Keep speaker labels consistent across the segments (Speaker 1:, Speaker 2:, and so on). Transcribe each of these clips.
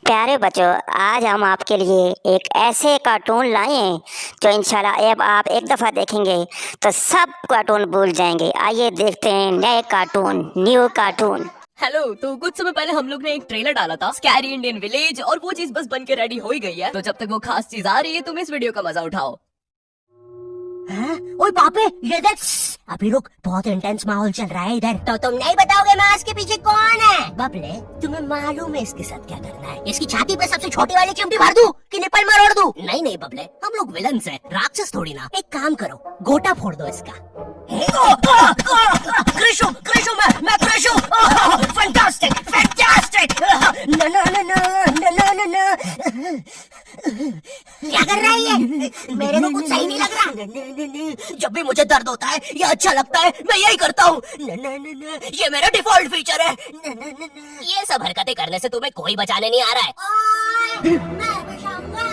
Speaker 1: प्यारे बच्चों, आज हम आपके लिए एक ऐसे कार्टून लाए हैं जो इंशाल्लाह अब आप एक दफ़ा देखेंगे तो सब कार्टून भूल जाएंगे। आइए देखते हैं नए कार्टून, न्यू कार्टून।
Speaker 2: हेलो। तो कुछ समय पहले हम लोग ने एक ट्रेलर डाला था स्कैरी इंडियन विलेज, और वो चीज बस बन के रेडी हो ही गई है। तो जब तक वो खास चीज आ रही है तुम इस वीडियो का मजा उठाओ।
Speaker 3: ओए पापे, ये देख, अभी रुक, बहुत इंटेंस माहौल चल रहा है इधर। तो तुम नहीं बताओगे मास्क के पीछे कौन है? बबले, तुम्हें मालूम है इसके साथ क्या करना है? इसकी छाती पे सबसे छोटी वाली चिमटी भर दूं कि निपल में रोड़ दूं? नहीं नहीं बबले, हम लोग विलन्स हैं, राक्षस थोड़ी ना। एक काम करो, गोटा फोड़ दो इसका। क्रिशु, क्रिशु, मैं क्रिशु। Fantastic, fantastic. ना ना ना ना ना ना ना। क्या कर रहा है ये? मेरे को कुछ सही नहीं लग रहा। जब भी मुझे दर्द होता है या अच्छा लगता है मैं यही करता हूँ। ये मेरा डिफॉल्ट फीचर है। ये सब हरकतें करने से तुम्हें कोई बचाने नहीं आ रहा है। मैं बचाऊंगा।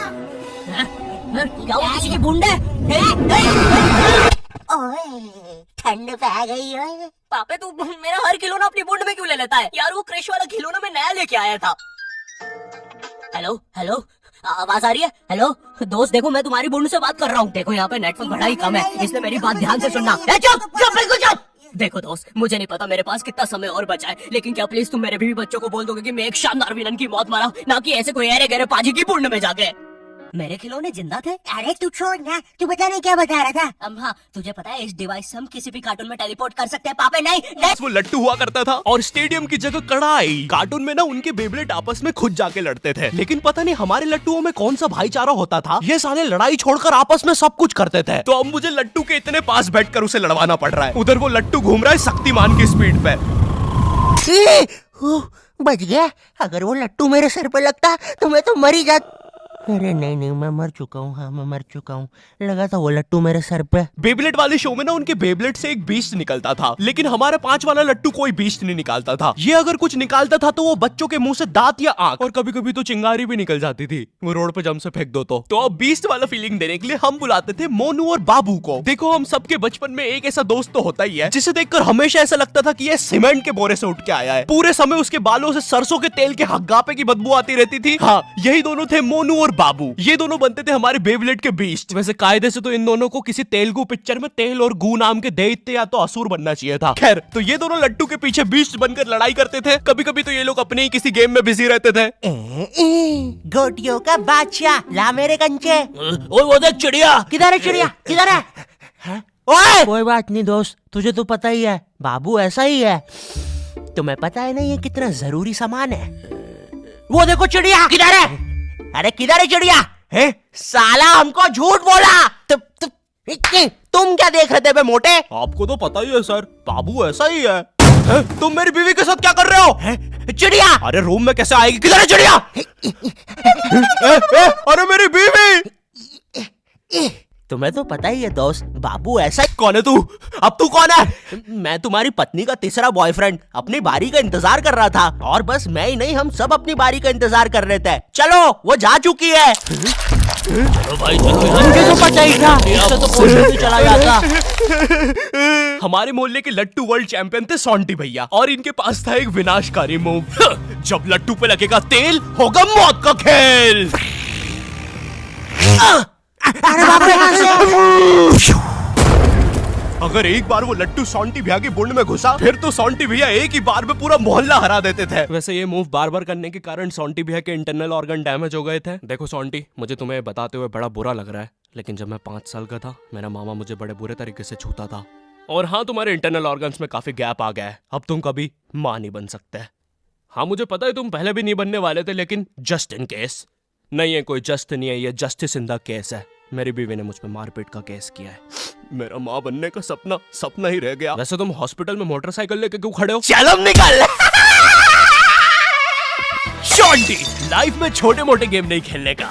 Speaker 3: क्या वो किसी की बूंद है? ठंड पै गई है।
Speaker 2: पापे तू मेरा हर खिलौना अपनी बूंद में क्यों ले लेता है यार? वो क्रिश वाला खिलौना मैं नया लेके आया था। हेलो हेलो, आवाज आ रही है? हेलो दोस्त, देखो मैं तुम्हारी बूंद से बात कर रहा हूँ। देखो यहाँ पे नेटवर्क बड़ा ही कम है, इसलिए मेरी बात ध्यान से सुनना। चुप चुप, बिल्कुल चुप। देखो दोस्त, मुझे नहीं पता मेरे पास कितना समय और बचा है, लेकिन क्या प्लीज तुम मेरे भी बच्चों को बोल दोगे कि मैं एक शानदार विलन की मौत मारा, ना कि ऐसे कोई अरे गहरे पाजी की बूंद में जाके। मेरे खिलौने जिंदा थे?
Speaker 3: अरे तू छोड़ ना, तू बता नहीं क्या बता रहा था?
Speaker 2: हाँ, तुझे पता है इस डिवाइस से हम किसी भी कार्टून में टेलीपोर्ट कर सकते हैं। पापे नहीं, नहीं।
Speaker 4: वो लट्टू हुआ करता था और स्टेडियम की जगह कढ़ाई। कार्टून में ना उनके बेबलेट आपस में खुद जाके लड़ते थे, लेकिन पता नहीं हमारे लट्टुओं में कौन सा भाईचारा होता था, ये साले लड़ाई छोड़कर आपस में सब कुछ करते थे। तो अब मुझे लट्टू के इतने पास बैठकर उसे लड़वाना पड़ रहा है। उधर वो लट्टू घूम रहा है शक्तिमान की स्पीड पे।
Speaker 3: बच गया। अगर वो लट्टू मेरे सर पे लगता तो मैं तो मर ही जाता। अरे नहीं नहीं, मैं मर चुका हूँ। हाँ मैं मर चुका हूँ। लगा था वो लट्टू मेरे सर पे।
Speaker 4: बेबलेट वाले शो में ना उनके बेबलेट से एक बीस्ट निकलता था, लेकिन हमारा 5 वाला लट्टू कोई बीस्ट नहीं निकालता था। ये अगर कुछ निकालता था तो वो बच्चों के मुंह से दांत या आंख, और कभी कभी तो चिंगारी भी निकल जाती थी, वो रोड पे जम से फेंक दो तो अब बीस्ट वाला फीलिंग देने के लिए हम बुलाते थे मोनू और बाबू को। देखो हम सबके बचपन में एक ऐसा दोस्त तो होता ही है जिसे देखकर हमेशा ऐसा लगता था कि ये सीमेंट के बोरे से उठ के आया है। पूरे समय उसके बालों से सरसों के तेल के हग्गापे की बदबू आती रहती थी। हाँ, यही दोनों थे मोनू और बाबू। ये दोनों बनते थे हमारे बेबलेट के बीस्ट। वैसे कायदे से तो इन दोनों को किसी तेलुगु पिक्चर में तेल और गू नाम के दैत्य या तो असुर बनना चाहिए था। खैर, तो ये दोनों लट्टू के पीछे बीस्ट बनकर लड़ाई करते थे। कभी कभी तो ये लोग अपने ही किसी गेम में बिजी रहते थे।
Speaker 3: गोटियों का बादशाह, ला मेरे कंचे।
Speaker 4: ओए वो देख चिड़िया।
Speaker 3: किधर है चिड़िया? किधर है? ओए कोई बात नहीं दोस्त, तुझे तो पता ही है बाबू ऐसा ही है। तुम्हें पता है ना ये कितना जरूरी सामान है। वो देखो चिड़िया। किधर है? अरे किधर है चिड़िया? है साला, हमको झूठ बोला। तुम क्या देख रहे थे बे मोटे?
Speaker 4: आपको तो पता ही है सर, बाबू ऐसा ही है। तुम मेरी बीवी के साथ क्या कर रहे हो?
Speaker 3: चिड़िया
Speaker 4: अरे रूम में कैसे आएगी? किधर है चिड़िया? अरे मेरी बीवी।
Speaker 3: तुम्हें तो पता ही है दोस्त, बाबू ऐसा।
Speaker 4: कौन है तू? अब तू कौन है?
Speaker 3: मैं तुम्हारी पत्नी का तीसरा बॉयफ्रेंड, अपनी बारी का इंतजार कर रहा था। और बस मैं ही नहीं, हम सब अपनी बारी का इंतजार कर रहे थे। चलो वो जा चुकी है।
Speaker 4: चलो भाई चलो,
Speaker 3: मुझे तो पता ही था, इससे तो पोषण भी चला जाता।
Speaker 4: हमारे मोहल्ले के लट्टू वर्ल्ड चैंपियन थे सोंटी भैया, और इनके पास था एक विनाशकारी मूव। जब लट्टू पे लगेगा तेल, होगा मौत का खेल।
Speaker 3: अरे बाप रे, कहां से?
Speaker 4: अगर एक बार वो लट्टू सोंटी भैया की बुंड में घुसा, फिर तो सोंटी भैया एक ही बार में पूरा मोहल्ला हरा देते थे। वैसे ये मूव बार बार करने के कारण सोंटी भैया के इंटरनल ऑर्गन डैमेज हो गए थे। देखो सोंटी, मुझे तुम्हें बताते हुए बड़ा बुरा लग रहा है, लेकिन जब मैं 5 साल का था, मेरा मामा मुझे बड़े बुरे तरीके से छूता था। और हाँ, तुम्हारे इंटरनल ऑर्गन्स में काफी गैप आ गया है, अब तुम कभी माँ नहीं बन सकते। हाँ मुझे पता है तुम पहले भी नहीं बनने वाले थे, लेकिन जस्ट इन केस। नहीं है, कोई जस्ट नहीं है, ये जस्टिस इन द केस है। मेरी बीवी ने मुझ पे मारपीट का केस किया है। मेरा माँ बनने का सपना ही रह गया। वैसे तुम हॉस्पिटल में मोटरसाइकिल लेके क्यों खड़े हो? चलम निकाल। शॉन्टी, लाइफ में छोटे मोटे गेम नहीं खेलने का।